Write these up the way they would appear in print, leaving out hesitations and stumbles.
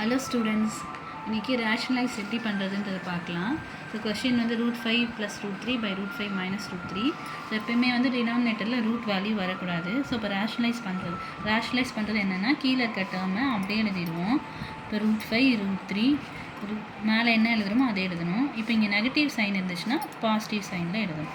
Hello students, இன்னைக்கு rationalize எப்படி பண்ணுறதுன்றதை பார்க்கலாம். ஸோ கொஸ்டின் வந்து √5 + √3 by √5 - √3. ஸோ எப்பயுமே வந்து டினாமினேட்டரில் ரூட் வேல்யூ வரக்கூடாது. ஸோ இப்போ rationalize பண்ணுறது என்னென்னா கீழே இருக்க டேர்மை அப்படியே எழுதிடுவோம். இப்போ √5 √3 மேலே என்ன எழுதுகிறோமோ அதை எழுதணும். இப்போ இங்கே நெகட்டிவ் சைன் இருந்துச்சுன்னா பாசிட்டிவ் சைனில் எழுதணும்.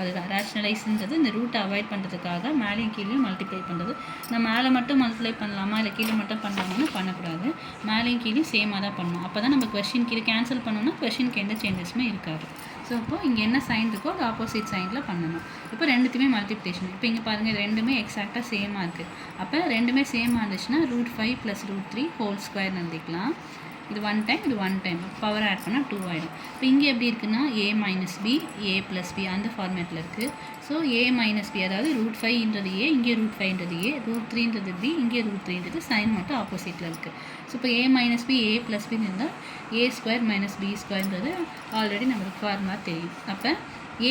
அதுதான் ரேஷ்னலைஸ்ன்றது இந்த ரூட்டை அவாய்ட் பண்ணுறதுக்காக மேலேயும் கீழேயும் மல்டிப்ளை பண்ணுறது. நான் மேலே மட்டும் மல்டிப்ளை பண்ணலாமா இல்லை கீழே மட்டும் பண்ணலாமான்னு பண்ணக்கூடாது. மேலேயும் கீழேயும் சேமாக தான் பண்ணணும். அப்போ தான் நம்ம கொஸ்டின் கீழே கேன்சல் பண்ணோம்னா கொஸ்டினுக்கு எந்த சேஞ்சஸுமே இருக்காது. ஸோ அப்போது இங்கே என்ன சைன் இருக்கோ அது ஆப்போசிட் சைனில் பண்ணணும். இப்போ ரெண்டுத்தையுமே மல்டிப்ளிகேஷன். இப்போ இங்கே பாருங்கள் இது ரெண்டுமே எக்ஸாக்டாக சேமாக இருக்குது. அப்போ ரெண்டுமே சேமாக இருந்துச்சுன்னா √5 + √3 ஹோல் ஸ்கொயர்னு எழுதிக்கலாம். இது 1 டைம் இது 1 டைம் பவர் ஆட் பண்ணால் 2 ஆகிடும். இப்போ இங்கே எப்படி இருக்குன்னா a - b a + b அந்த ஃபார்மேட்டில் இருக்குது. ஸோ a - b அதாவது √5ன்றது a, இங்கே √5ன்றது a, √3ன்றது b, இங்கே √3ன்றது சைன் மட்டும் ஆப்போசிட்டில் இருக்குது. ஸோ இப்போ a - b a + b இருந்தால் a² - b²ன்றது ஆல்ரெடி நம்மளுக்கு ஃபார்முலா தெரியும். அப்போ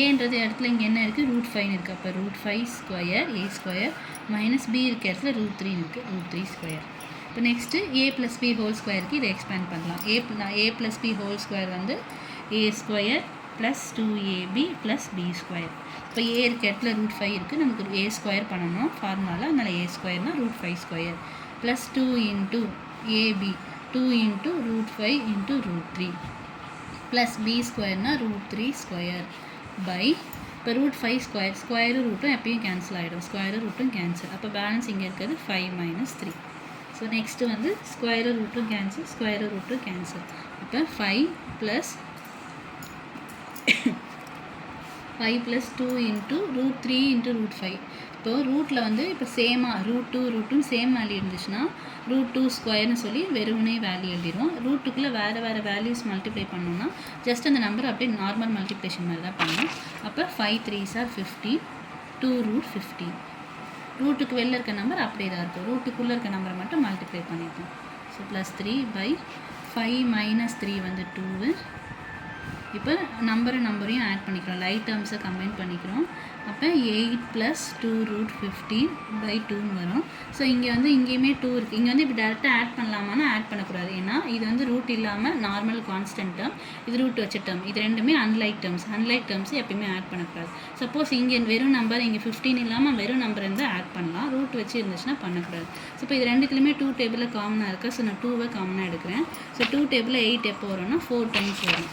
ஏன்றது இடத்துல இங்கே என்ன இருக்குது √5 இருக்குது. அப்போ √5² a² - b இருக்க இடத்துல √3 இருக்குது √3². இப்போ நெக்ஸ்ட்டு a + b ஹோல் ஸ்கொயருக்கு இதை எக்ஸ்பேண்ட் பண்ணலாம். a + b ஹோல் ஸ்கொயர் வந்து a² + 2ab + b². இப்போ a இருக்க இடத்துல √5 இருக்குது, நமக்கு a² பண்ணணும் ஃபார்முலாவில். அதனால் a² √5² + 2 × ab 2 × √5 × √3 + b² √3² by இப்போ √5² ஸ்கொயரு ரூட்டும் எப்பயும் கேன்சல் ஆகிடும். ஸ்கொயரு ரூட்டும் கேன்சல். அப்போ பேலன்ஸ் இங்கே இருக்கிறது 5 - 3. ஸோ நெக்ஸ்ட்டு வந்து ஸ்கொயரு ரூட்டும் கேன்சல். இப்போ 5 + 2 × √3 × √5. இப்போது ரூட்டில் வந்து இப்போ சேமாக √2 சேம் வேல்யூ இருந்துச்சுன்னா √2² சொல்லி வெறுமனே வேல்யூ எழுதிடுவோம். ரூட்டுக்குள்ளே வேறு வேல்யூஸ் மல்டிப்ளை பண்ணோம்னா ஜஸ்ட் அந்த நம்பர் அப்படியே நார்மல் மல்டிப்ளேஷன் மாதிரி தான் பண்ணணும். அப்போ 5 3s are 15, 2√15. ரூட்டுக்கு வெளில இருக்க நம்பர் அப்படியே தான் இருக்கும். ரூட்டுக்குள்ளே இருக்க நம்பரை மட்டும் மல்டிப்ளை பண்ணிப்போம். ஸோ +3 by 5 - 3 வந்து 2. இப்போ நம்பரையும் ஆட் பண்ணிக்கிறோம். லைட் டேர்ம்ஸை கம்பைன் பண்ணிக்கிறோம். அப்போ 8 + 2√15 by 2ன்னு வரும். ஸோ இங்கே வந்து இங்கேயுமே 2 இருக்குது. இங்கே வந்து இப்போ டேரெக்டாக ஆட் பண்ணலாமான்னா ஆட் பண்ணக்கூடாது. ஏன்னா இது வந்து ரூட் இல்லாமல் நார்மல் கான்ஸ்டன்ட் டேர்ம், இது ரூட் வச்ச டேர்ம். இது ரெண்டுமே அன்லைக் டேர்ம்ஸ் எப்பயுமே ஆட் பண்ணக்கூடாது. சப்போஸ் இங்கே வெறும் நம்பர் இங்கே 15 இல்லாமல் வெறும் நம்பர் இருந்தால் ஆட் பண்ணலாம். ரூட் வச்சு இருந்துச்சுன்னா பண்ணக்கூடாது. ஸோ இப்போ இது ரெண்டுத்துலையுமே 2 டேபிளில் காமனாக இருக்கா. ஸோ நான் 2வை காமனாக எடுக்கிறேன். ஸோ 2 டேபிளில் 8 எப்போ வரும்னா 4 டைம்ஸ் வரும்.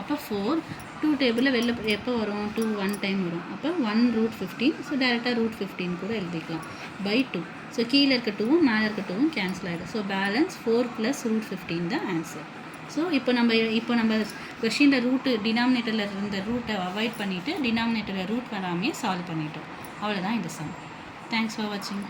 அப்போ 4 2 டேபிளில் வெளில எப்போ வரும் 2 1 டைம் வரும். அப்போ 1√15. ஸோ டேரெக்டாக √15 கூட எழுதிக்கலாம் by 2. ஸோ கீழே இருக்க 2வும் மேலே இருக்க 2வும் கேன்சல் ஆகிடும். ஸோ பேலன்ஸ் 4 + √15 தான் ஆன்சர். ஸோ இப்போ நம்ம கொஷினில் ரூட்டு டினாமினேட்டரில் இருந்த ரூட்டை அவாய்ட் பண்ணிவிட்டு டினாமினேட்டரில் ரூட் வராமையே சால்வ் பண்ணிட்டோம். அவ்வளோதான் இந்த சம். தேங்க்ஸ் ஃபார் வாட்சிங்.